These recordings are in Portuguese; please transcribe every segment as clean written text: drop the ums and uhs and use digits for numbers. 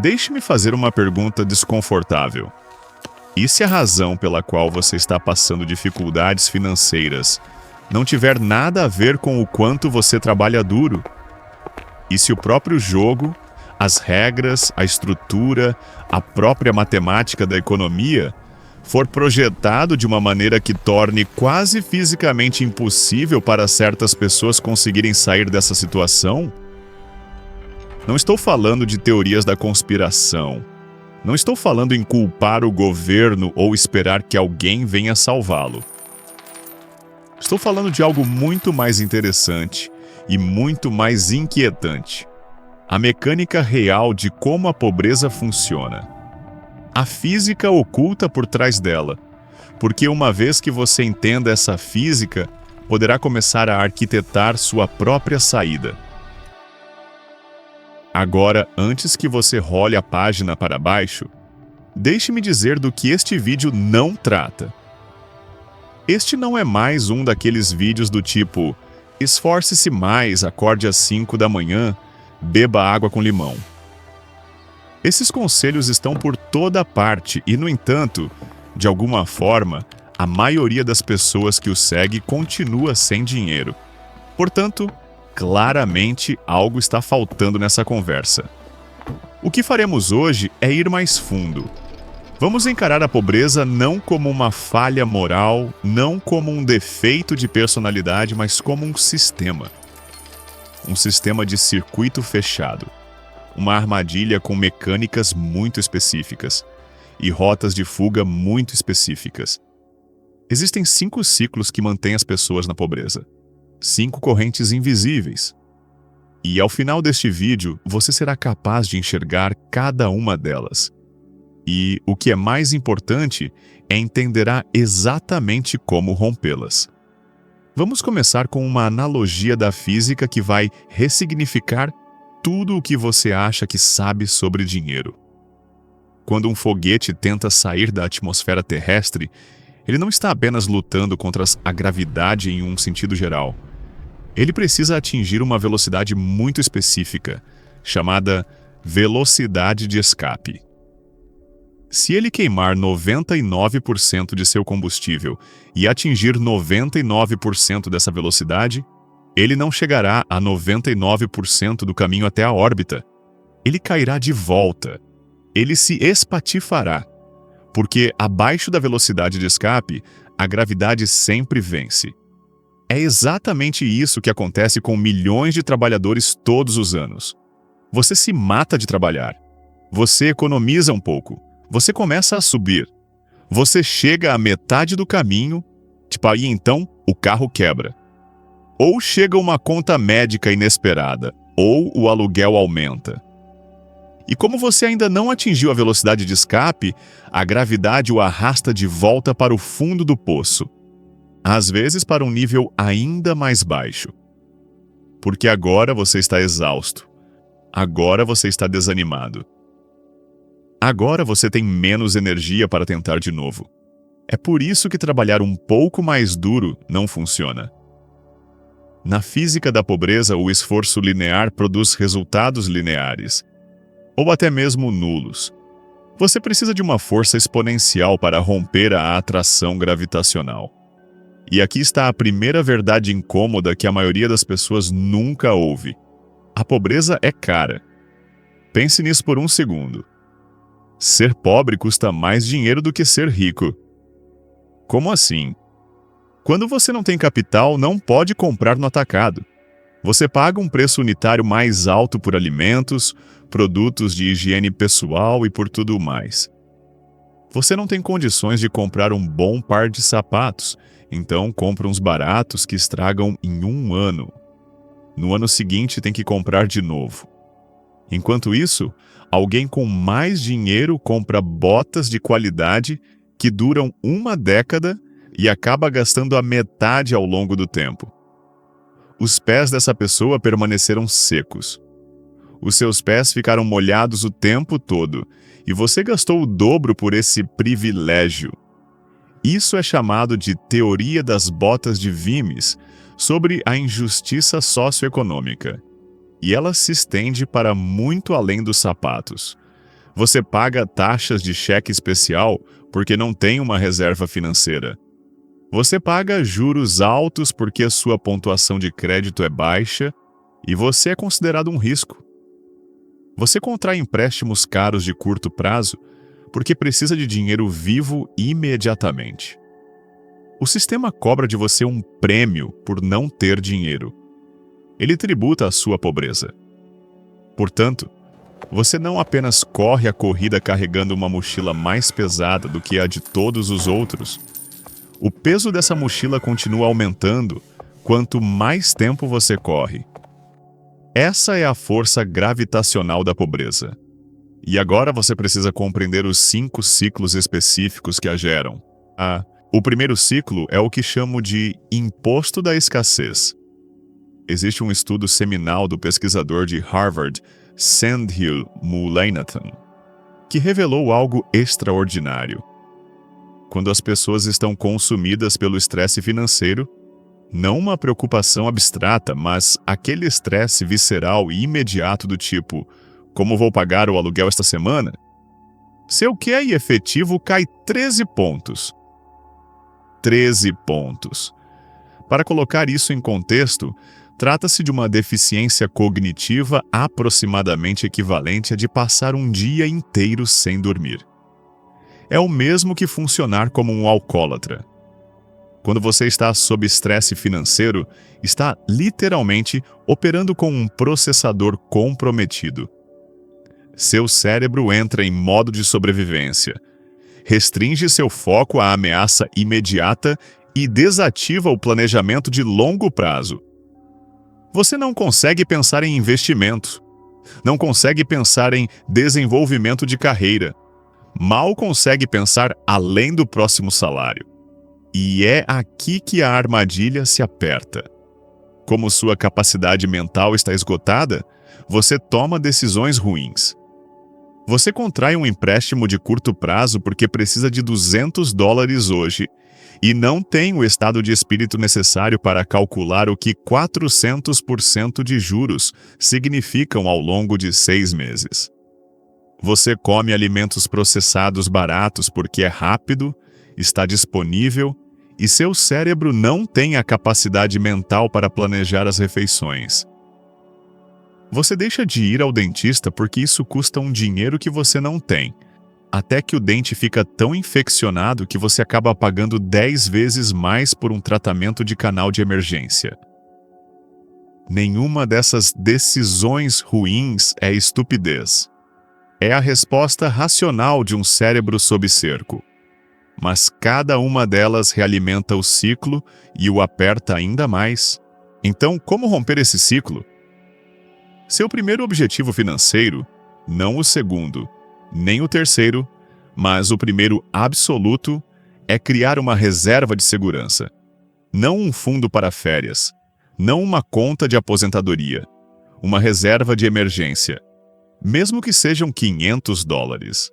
Deixe-me fazer uma pergunta desconfortável. E se a razão pela qual você está passando dificuldades financeiras não tiver nada a ver com o quanto você trabalha duro? E se o próprio jogo, as regras, a estrutura, a própria matemática da economia for projetado de uma maneira que torne quase fisicamente impossível para certas pessoas conseguirem sair dessa situação? Não estou falando de teorias da conspiração. Não estou falando em culpar o governo ou esperar que alguém venha salvá-lo. Estou falando de algo muito mais interessante e muito mais inquietante. A mecânica real de como a pobreza funciona. A física oculta por trás dela. Porque uma vez que você entenda essa física, poderá começar a arquitetar sua própria saída. Agora, antes que você role a página para baixo, deixe-me dizer do que este vídeo não trata. Este não é mais um daqueles vídeos do tipo esforce-se mais, acorde às 5 da manhã, beba água com limão. Esses conselhos estão por toda parte e, no entanto, de alguma forma, a maioria das pessoas que o segue continua sem dinheiro. Portanto, claramente algo está faltando nessa conversa. O que faremos hoje é ir mais fundo. Vamos encarar a pobreza não como uma falha moral, não como um defeito de personalidade, mas como um sistema. Um sistema de circuito fechado. Uma armadilha com mecânicas muito específicas e rotas de fuga muito específicas. Existem 5 ciclos que mantêm as pessoas na pobreza. 5 correntes invisíveis. E ao final deste vídeo, você será capaz de enxergar cada uma delas. E, o que é mais importante, entenderá exatamente como rompê-las. Vamos começar com uma analogia da física que vai ressignificar tudo o que você acha que sabe sobre dinheiro. Quando um foguete tenta sair da atmosfera terrestre, ele não está apenas lutando contra a gravidade em um sentido geral. Ele precisa atingir uma velocidade muito específica, chamada velocidade de escape. Se ele queimar 99% de seu combustível e atingir 99% dessa velocidade, ele não chegará a 99% do caminho até a órbita. Ele cairá de volta. Ele se espatifará. Porque abaixo da velocidade de escape, a gravidade sempre vence. É exatamente isso que acontece com milhões de trabalhadores todos os anos. Você se mata de trabalhar. Você economiza um pouco. Você começa a subir. Você chega à metade do caminho, e então o carro quebra. Ou chega uma conta médica inesperada, ou o aluguel aumenta. E como você ainda não atingiu a velocidade de escape, a gravidade o arrasta de volta para o fundo do poço. Às vezes para um nível ainda mais baixo. Porque agora você está exausto. Agora você está desanimado. Agora você tem menos energia para tentar de novo. É por isso que trabalhar um pouco mais duro não funciona. Na física da pobreza, o esforço linear produz resultados lineares, ou até mesmo nulos. Você precisa de uma força exponencial para romper a atração gravitacional. E aqui está a primeira verdade incômoda que a maioria das pessoas nunca ouve. A pobreza é cara. Pense nisso por um segundo. Ser pobre custa mais dinheiro do que ser rico. Como assim? Quando você não tem capital, não pode comprar no atacado. Você paga um preço unitário mais alto por alimentos, produtos de higiene pessoal e por tudo mais. Você não tem condições de comprar um bom par de sapatos, então compra uns baratos que estragam em um ano. No ano seguinte tem que comprar de novo. Enquanto isso, alguém com mais dinheiro compra botas de qualidade que duram uma década e acaba gastando a metade ao longo do tempo. Os pés dessa pessoa permaneceram secos. Os seus pés ficaram molhados o tempo todo, e você gastou o dobro por esse privilégio. Isso é chamado de teoria das botas de Vimes, sobre a injustiça socioeconômica. E ela se estende para muito além dos sapatos. Você paga taxas de cheque especial porque não tem uma reserva financeira. Você paga juros altos porque a sua pontuação de crédito é baixa e você é considerado um risco. Você contrai empréstimos caros de curto prazo porque precisa de dinheiro vivo imediatamente. O sistema cobra de você um prêmio por não ter dinheiro. Ele tributa a sua pobreza. Portanto, você não apenas corre a corrida carregando uma mochila mais pesada do que a de todos os outros. O peso dessa mochila continua aumentando quanto mais tempo você corre. Essa é a força gravitacional da pobreza. E agora você precisa compreender os 5 ciclos específicos que a geram. O primeiro ciclo é o que chamo de imposto da escassez. Existe um estudo seminal do pesquisador de Harvard, Sandhill Mullainathan, que revelou algo extraordinário. Quando as pessoas estão consumidas pelo estresse financeiro, não uma preocupação abstrata, mas aquele estresse visceral e imediato do tipo: como vou pagar o aluguel esta semana? Seu QI efetivo cai 13 pontos. 13 pontos. Para colocar isso em contexto, trata-se de uma deficiência cognitiva aproximadamente equivalente a de passar um dia inteiro sem dormir. É o mesmo que funcionar como um alcoólatra. Quando você está sob estresse financeiro, está literalmente operando com um processador comprometido. Seu cérebro entra em modo de sobrevivência, restringe seu foco à ameaça imediata e desativa o planejamento de longo prazo. Você não consegue pensar em investimento, não consegue pensar em desenvolvimento de carreira, mal consegue pensar além do próximo salário. E é aqui que a armadilha se aperta. Como sua capacidade mental está esgotada, você toma decisões ruins. Você contrai um empréstimo de curto prazo porque precisa de $200 hoje e não tem o estado de espírito necessário para calcular o que 400% de juros significam ao longo de 6 meses. Você come alimentos processados baratos porque é rápido, está disponível e seu cérebro não tem a capacidade mental para planejar as refeições. Você deixa de ir ao dentista porque isso custa um dinheiro que você não tem, até que o dente fica tão infeccionado que você acaba pagando 10 vezes mais por um tratamento de canal de emergência. Nenhuma dessas decisões ruins é estupidez. É a resposta racional de um cérebro sob cerco. Mas cada uma delas realimenta o ciclo e o aperta ainda mais. Então, como romper esse ciclo? Seu primeiro objetivo financeiro, não o segundo, nem o terceiro, mas o primeiro absoluto, é criar uma reserva de segurança. Não um fundo para férias, não uma conta de aposentadoria, uma reserva de emergência. Mesmo que sejam $500,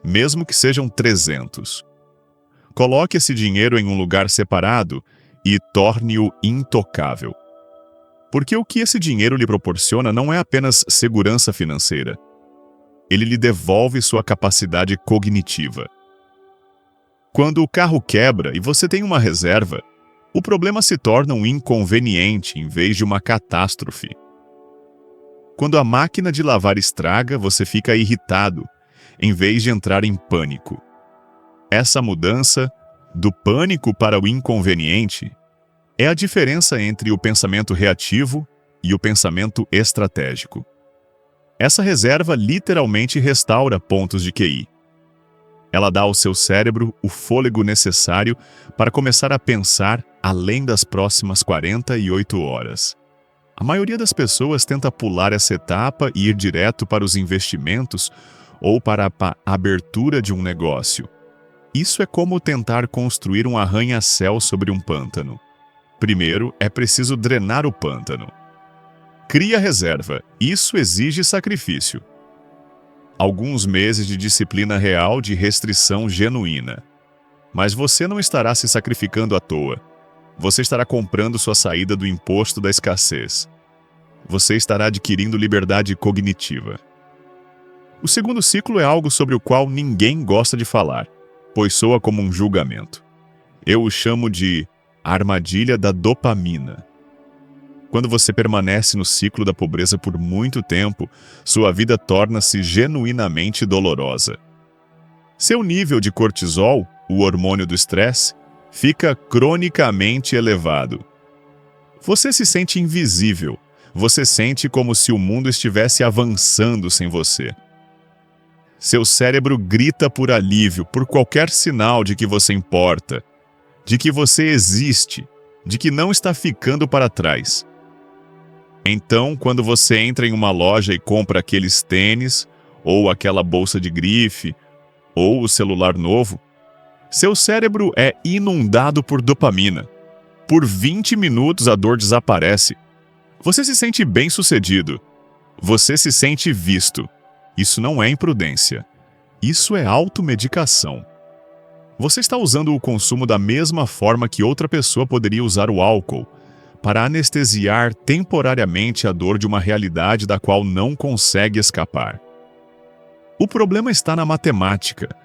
mesmo que sejam 300. Coloque esse dinheiro em um lugar separado e torne-o intocável. Porque o que esse dinheiro lhe proporciona não é apenas segurança financeira. Ele lhe devolve sua capacidade cognitiva. Quando o carro quebra e você tem uma reserva, o problema se torna um inconveniente em vez de uma catástrofe. Quando a máquina de lavar estraga, você fica irritado, em vez de entrar em pânico. Essa mudança, do pânico para o inconveniente, é a diferença entre o pensamento reativo e o pensamento estratégico. Essa reserva literalmente restaura pontos de QI. Ela dá ao seu cérebro o fôlego necessário para começar a pensar além das próximas 48 horas. A maioria das pessoas tenta pular essa etapa e ir direto para os investimentos ou para a abertura de um negócio. Isso é como tentar construir um arranha-céu sobre um pântano. Primeiro, é preciso drenar o pântano. Cria reserva. Isso exige sacrifício. Alguns meses de disciplina real de restrição genuína. Mas você não estará se sacrificando à toa. Você estará comprando sua saída do imposto da escassez. Você estará adquirindo liberdade cognitiva. O segundo ciclo é algo sobre o qual ninguém gosta de falar, pois soa como um julgamento. Eu o chamo de armadilha da dopamina. Quando você permanece no ciclo da pobreza por muito tempo, sua vida torna-se genuinamente dolorosa. Seu nível de cortisol, o hormônio do estresse, fica cronicamente elevado. Você se sente invisível. Você sente como se o mundo estivesse avançando sem você. Seu cérebro grita por alívio, por qualquer sinal de que você importa, de que você existe, de que não está ficando para trás. Então, quando você entra em uma loja e compra aqueles tênis, ou aquela bolsa de grife, ou o celular novo, seu cérebro é inundado por dopamina. Por 20 minutos a dor desaparece. Você se sente bem-sucedido. Você se sente visto. Isso não é imprudência. Isso é automedicação. Você está usando o consumo da mesma forma que outra pessoa poderia usar o álcool, para anestesiar temporariamente a dor de uma realidade da qual não consegue escapar. O problema está na matemática.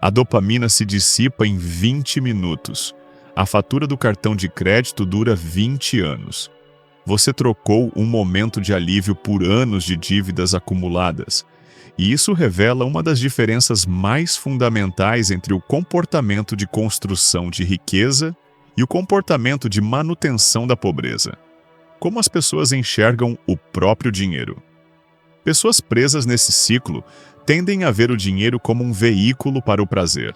A dopamina se dissipa em 20 minutos. A fatura do cartão de crédito dura 20 anos. Você trocou um momento de alívio por anos de dívidas acumuladas. E isso revela uma das diferenças mais fundamentais entre o comportamento de construção de riqueza e o comportamento de manutenção da pobreza. Como as pessoas enxergam o próprio dinheiro. Pessoas presas nesse ciclo tendem a ver o dinheiro como um veículo para o prazer.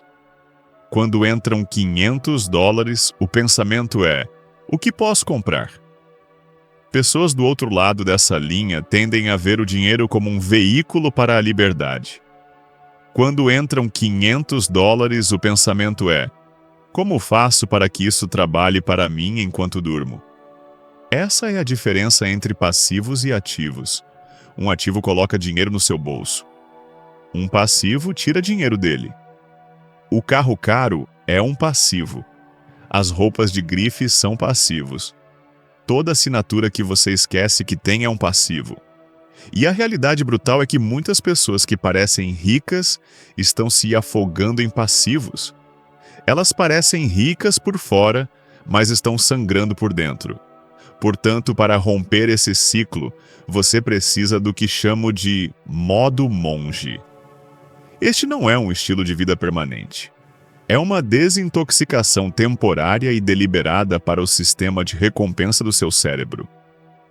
Quando entram $500, o pensamento é: o que posso comprar? Pessoas do outro lado dessa linha tendem a ver o dinheiro como um veículo para a liberdade. Quando entram $500, o pensamento é: como faço para que isso trabalhe para mim enquanto durmo? Essa é a diferença entre passivos e ativos. Um ativo coloca dinheiro no seu bolso. Um passivo tira dinheiro dele. O carro caro é um passivo. As roupas de grife são passivos. Toda assinatura que você esquece que tem é um passivo. E a realidade brutal é que muitas pessoas que parecem ricas estão se afogando em passivos. Elas parecem ricas por fora, mas estão sangrando por dentro. Portanto, para romper esse ciclo, você precisa do que chamo de modo monge. Este não é um estilo de vida permanente. É uma desintoxicação temporária e deliberada para o sistema de recompensa do seu cérebro.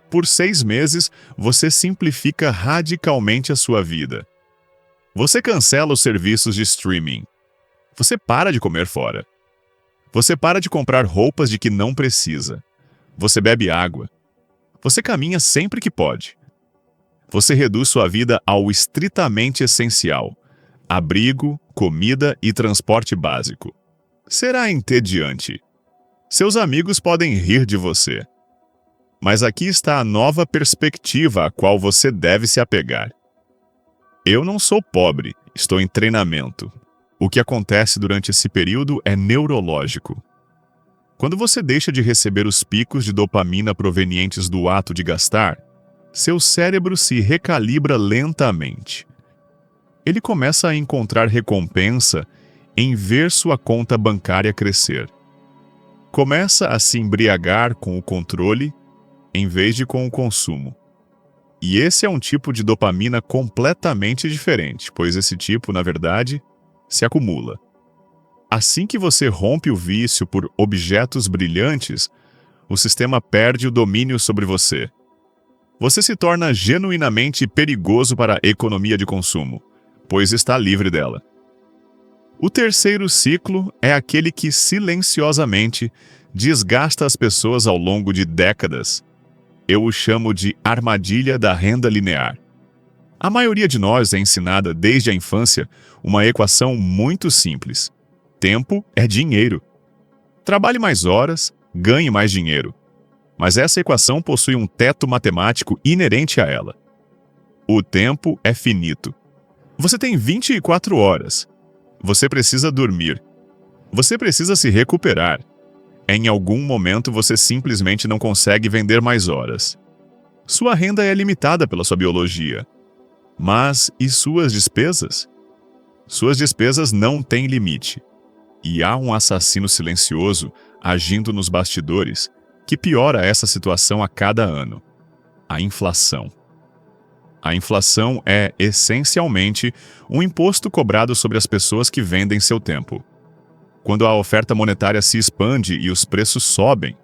Por 6 meses, você simplifica radicalmente a sua vida. Você cancela os serviços de streaming. Você para de comer fora. Você para de comprar roupas de que não precisa. Você bebe água. Você caminha sempre que pode. Você reduz sua vida ao estritamente essencial: abrigo, comida e transporte básico. Será entediante. Seus amigos podem rir de você. Mas aqui está a nova perspectiva a qual você deve se apegar. Eu não sou pobre, estou em treinamento. O que acontece durante esse período é neurológico. Quando você deixa de receber os picos de dopamina provenientes do ato de gastar, seu cérebro se recalibra lentamente. Ele começa a encontrar recompensa em ver sua conta bancária crescer. Começa a se embriagar com o controle em vez de com o consumo. E esse é um tipo de dopamina completamente diferente, pois esse tipo, na verdade, se acumula. Assim que você rompe o vício por objetos brilhantes, o sistema perde o domínio sobre você. Você se torna genuinamente perigoso para a economia de consumo, pois está livre dela. O terceiro ciclo é aquele que silenciosamente desgasta as pessoas ao longo de décadas. Eu o chamo de armadilha da renda linear. A maioria de nós é ensinada desde a infância uma equação muito simples. Tempo é dinheiro. Trabalhe mais horas, ganhe mais dinheiro. Mas essa equação possui um teto matemático inerente a ela. O tempo é finito. Você tem 24 horas. Você precisa dormir. Você precisa se recuperar. Em algum momento você simplesmente não consegue vender mais horas. Sua renda é limitada pela sua biologia. Mas e suas despesas? Suas despesas não têm limite. E há um assassino silencioso agindo nos bastidores que piora essa situação a cada ano: a inflação. A inflação é, essencialmente, um imposto cobrado sobre as pessoas que vendem seu tempo. Quando a oferta monetária se expande e os preços sobem,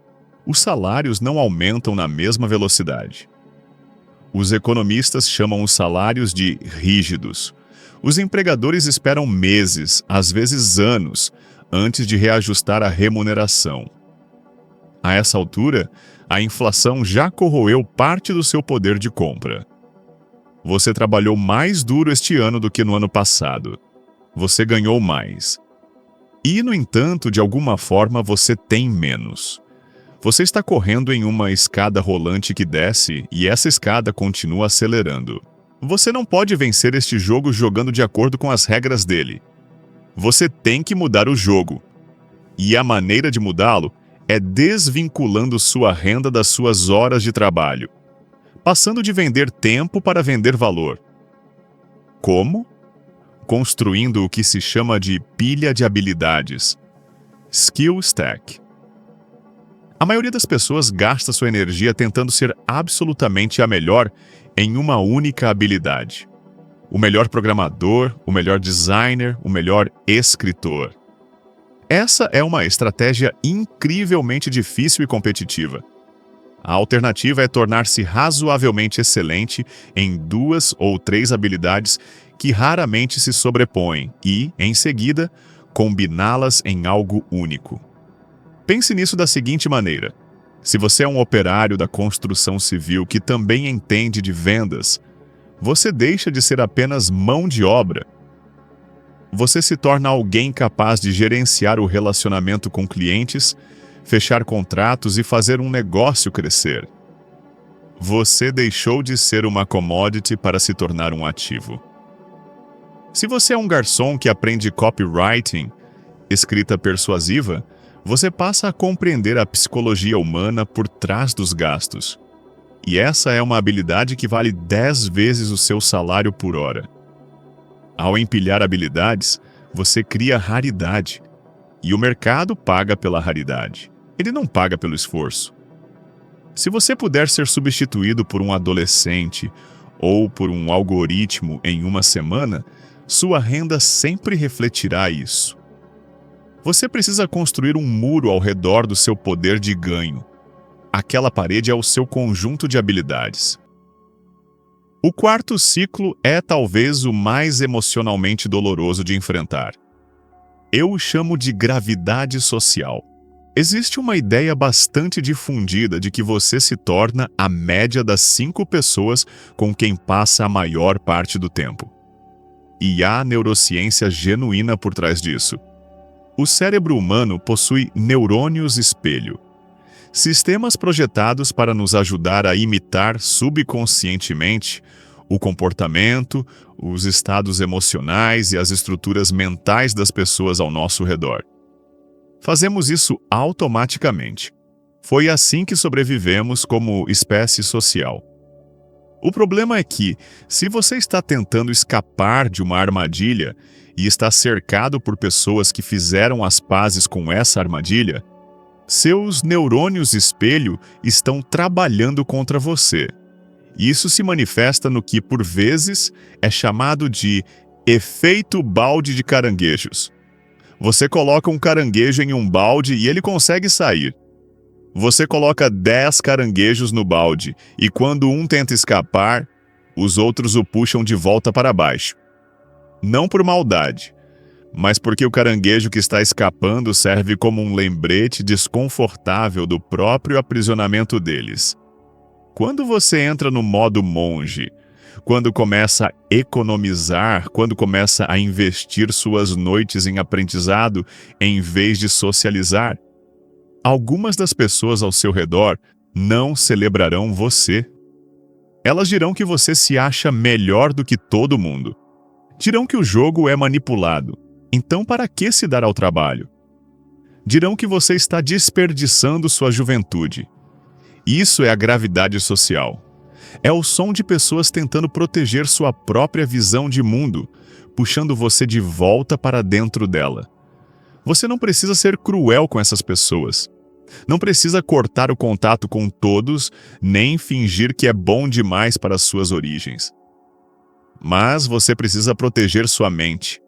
os salários não aumentam na mesma velocidade. Os economistas chamam os salários de rígidos. Os empregadores esperam meses, às vezes anos, antes de reajustar a remuneração. A essa altura, a inflação já corroeu parte do seu poder de compra. Você trabalhou mais duro este ano do que no ano passado. Você ganhou mais. E, no entanto, de alguma forma, você tem menos. Você está correndo em uma escada rolante que desce e essa escada continua acelerando. Você não pode vencer este jogo jogando de acordo com as regras dele. Você tem que mudar o jogo. E a maneira de mudá-lo é desvinculando sua renda das suas horas de trabalho, passando de vender tempo para vender valor. Como? Construindo o que se chama de pilha de habilidades, Skill Stack. A maioria das pessoas gasta sua energia tentando ser absolutamente a melhor em uma única habilidade. O melhor programador, o melhor designer, o melhor escritor. Essa é uma estratégia incrivelmente difícil e competitiva. A alternativa é tornar-se razoavelmente excelente em 2 ou 3 habilidades que raramente se sobrepõem e, em seguida, combiná-las em algo único. Pense nisso da seguinte maneira: se você é um operário da construção civil que também entende de vendas, você deixa de ser apenas mão de obra. Você se torna alguém capaz de gerenciar o relacionamento com clientes, fechar contratos e fazer um negócio crescer. Você deixou de ser uma commodity para se tornar um ativo. Se você é um garçom que aprende copywriting, escrita persuasiva, você passa a compreender a psicologia humana por trás dos gastos. E essa é uma habilidade que vale 10 vezes o seu salário por hora. Ao empilhar habilidades, você cria raridade. E o mercado paga pela raridade. Ele não paga pelo esforço. Se você puder ser substituído por um adolescente ou por um algoritmo em uma semana, sua renda sempre refletirá isso. Você precisa construir um muro ao redor do seu poder de ganho. Aquela parede é o seu conjunto de habilidades. O quarto ciclo é talvez o mais emocionalmente doloroso de enfrentar. Eu o chamo de gravidade social. Existe uma ideia bastante difundida de que você se torna a média das 5 pessoas com quem passa a maior parte do tempo. E há neurociência genuína por trás disso. O cérebro humano possui neurônios espelho, sistemas projetados para nos ajudar a imitar subconscientemente o comportamento, os estados emocionais e as estruturas mentais das pessoas ao nosso redor. Fazemos isso automaticamente. Foi assim que sobrevivemos como espécie social. O problema é que, se você está tentando escapar de uma armadilha e está cercado por pessoas que fizeram as pazes com essa armadilha, seus neurônios espelho estão trabalhando contra você. Isso se manifesta no que, por vezes, é chamado de efeito balde de caranguejos. Você coloca um caranguejo em um balde e ele consegue sair. Você coloca 10 caranguejos no balde e quando um tenta escapar, os outros o puxam de volta para baixo. Não por maldade, mas porque o caranguejo que está escapando serve como um lembrete desconfortável do próprio aprisionamento deles. Quando você entra no modo monge, quando começa a economizar, quando começa a investir suas noites em aprendizado em vez de socializar, algumas das pessoas ao seu redor não celebrarão você. Elas dirão que você se acha melhor do que todo mundo. Dirão que o jogo é manipulado. Então, para que se dar ao trabalho? Dirão que você está desperdiçando sua juventude. Isso é a gravidade social. É o som de pessoas tentando proteger sua própria visão de mundo, puxando você de volta para dentro dela. Você não precisa ser cruel com essas pessoas. Não precisa cortar o contato com todos, nem fingir que é bom demais para as suas origens. Mas você precisa proteger sua mente.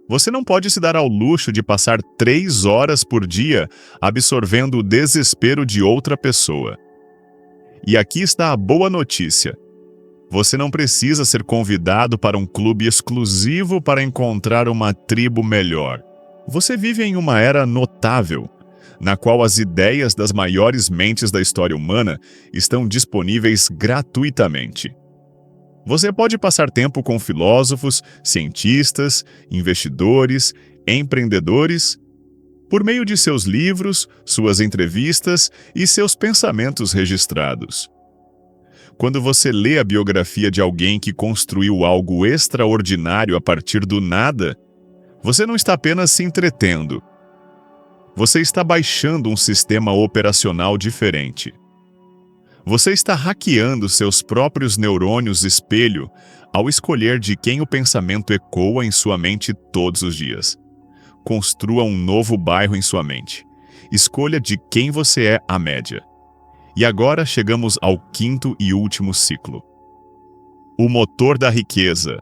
Você não pode se dar ao luxo de passar 3 horas por dia absorvendo o desespero de outra pessoa. E aqui está a boa notícia. Você não precisa ser convidado para um clube exclusivo para encontrar uma tribo melhor. Você vive em uma era notável, na qual as ideias das maiores mentes da história humana estão disponíveis gratuitamente. Você pode passar tempo com filósofos, cientistas, investidores, empreendedores, por meio de seus livros, suas entrevistas e seus pensamentos registrados. Quando você lê a biografia de alguém que construiu algo extraordinário a partir do nada, você não está apenas se entretendo. Você está baixando um sistema operacional diferente. Você está hackeando seus próprios neurônios espelho ao escolher de quem o pensamento ecoa em sua mente todos os dias. Construa um novo bairro em sua mente. Escolha de quem você é a média. E agora chegamos ao 5º e último ciclo. O motor da riqueza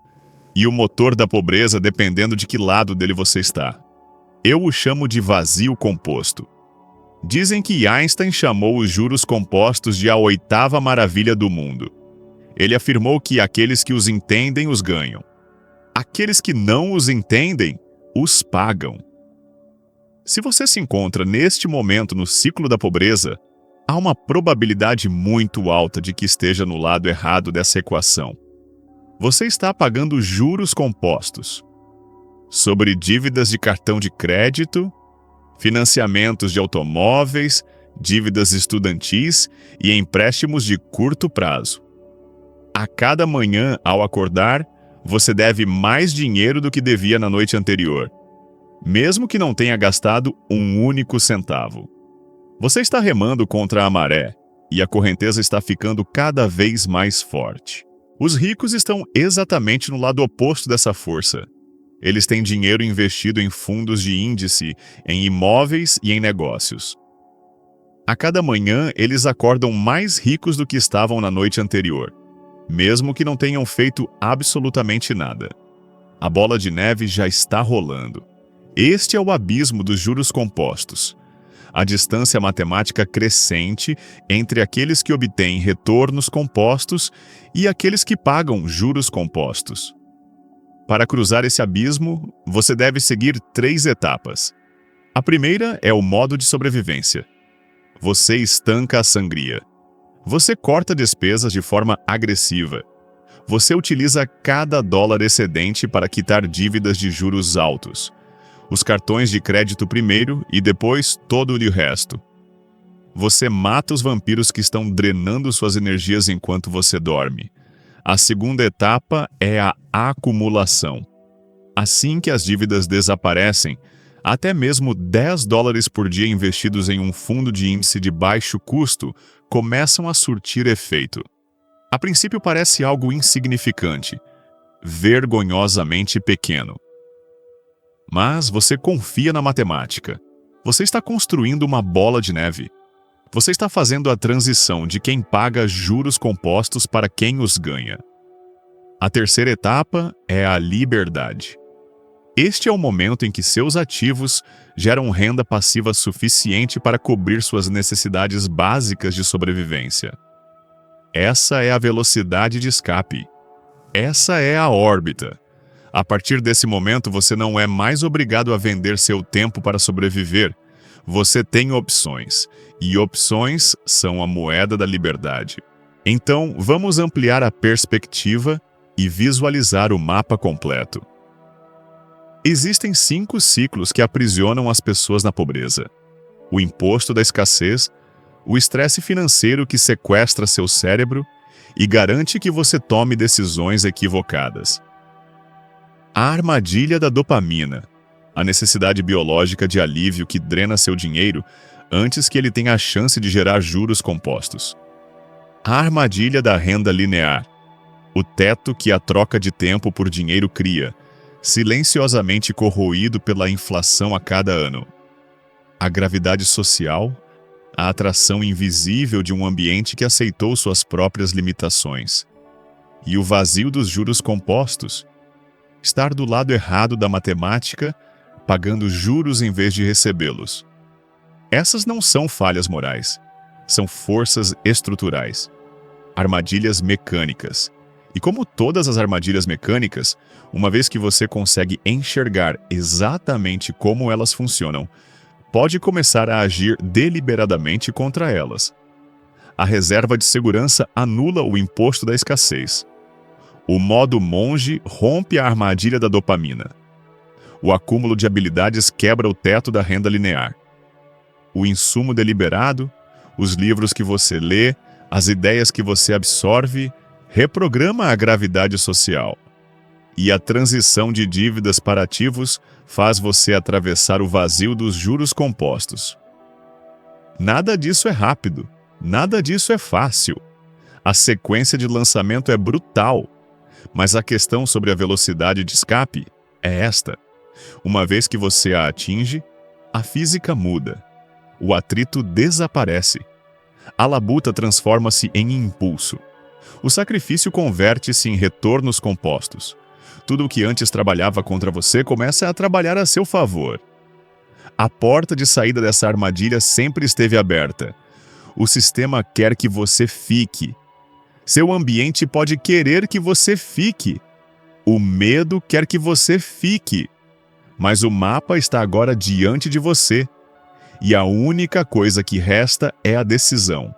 e o motor da pobreza dependendo de que lado dele você está. Eu o chamo de vazio composto. Dizem que Einstein chamou os juros compostos de a 8ª maravilha do mundo. Ele afirmou que aqueles que os entendem os ganham. Aqueles que não os entendem, os pagam. Se você se encontra neste momento no ciclo da pobreza, há uma probabilidade muito alta de que esteja no lado errado dessa equação. Você está pagando juros compostos sobre dívidas de cartão de crédito, financiamentos de automóveis, dívidas estudantis e empréstimos de curto prazo. A cada manhã, ao acordar, você deve mais dinheiro do que devia na noite anterior, mesmo que não tenha gastado um único centavo. Você está remando contra a maré e a correnteza está ficando cada vez mais forte. Os ricos estão exatamente no lado oposto dessa força. Eles têm dinheiro investido em fundos de índice, em imóveis e em negócios. A cada manhã, eles acordam mais ricos do que estavam na noite anterior, mesmo que não tenham feito absolutamente nada. A bola de neve já está rolando. Este é o abismo dos juros compostos. A distância matemática crescente entre aqueles que obtêm retornos compostos e aqueles que pagam juros compostos. Para cruzar esse abismo, você deve seguir 3 etapas. A primeira é o modo de sobrevivência. Você estanca a sangria. Você corta despesas de forma agressiva. Você utiliza cada dólar excedente para quitar dívidas de juros altos. Os cartões de crédito primeiro e depois todo o resto. Você mata os vampiros que estão drenando suas energias enquanto você dorme. A segunda etapa é a acumulação. Assim que as dívidas desaparecem, até mesmo 10 dólares por dia investidos em um fundo de índice de baixo custo começam a surtir efeito. A princípio parece algo insignificante, vergonhosamente pequeno. Mas você confia na matemática. Você está construindo uma bola de neve. Você está fazendo a transição de quem paga juros compostos para quem os ganha. A terceira etapa é a liberdade. Este é o momento em que seus ativos geram renda passiva suficiente para cobrir suas necessidades básicas de sobrevivência. Essa é a velocidade de escape. Essa é a órbita. A partir desse momento, você não é mais obrigado a vender seu tempo para sobreviver. Você tem opções, e opções são a moeda da liberdade. Então, vamos ampliar a perspectiva e visualizar o mapa completo. Existem 5 ciclos que aprisionam as pessoas na pobreza: o imposto da escassez, o estresse financeiro que sequestra seu cérebro e garante que você tome decisões equivocadas. A armadilha da dopamina, a necessidade biológica de alívio que drena seu dinheiro antes que ele tenha a chance de gerar juros compostos. A armadilha da renda linear. O teto que a troca de tempo por dinheiro cria, silenciosamente corroído pela inflação a cada ano. A gravidade social, a atração invisível de um ambiente que aceitou suas próprias limitações. E o vazio dos juros compostos. Estar do lado errado da matemática, pagando juros em vez de recebê-los. Essas não são falhas morais, são forças estruturais. Armadilhas mecânicas. E como todas as armadilhas mecânicas, uma vez que você consegue enxergar exatamente como elas funcionam, pode começar a agir deliberadamente contra elas. A reserva de segurança anula o imposto da escassez. O modo monge rompe a armadilha da dopamina. O acúmulo de habilidades quebra o teto da renda linear. O insumo deliberado, os livros que você lê, as ideias que você absorve, reprograma a gravidade social. E a transição de dívidas para ativos faz você atravessar o vazio dos juros compostos. Nada disso é rápido, nada disso é fácil. A sequência de lançamento é brutal, mas a questão sobre a velocidade de escape é esta. Uma vez que você a atinge, a física muda. O atrito desaparece. A labuta transforma-se em impulso. O sacrifício converte-se em retornos compostos. Tudo o que antes trabalhava contra você começa a trabalhar a seu favor. A porta de saída dessa armadilha sempre esteve aberta. O sistema quer que você fique. Seu ambiente pode querer que você fique. O medo quer que você fique. Mas o mapa está agora diante de você. E a única coisa que resta é a decisão.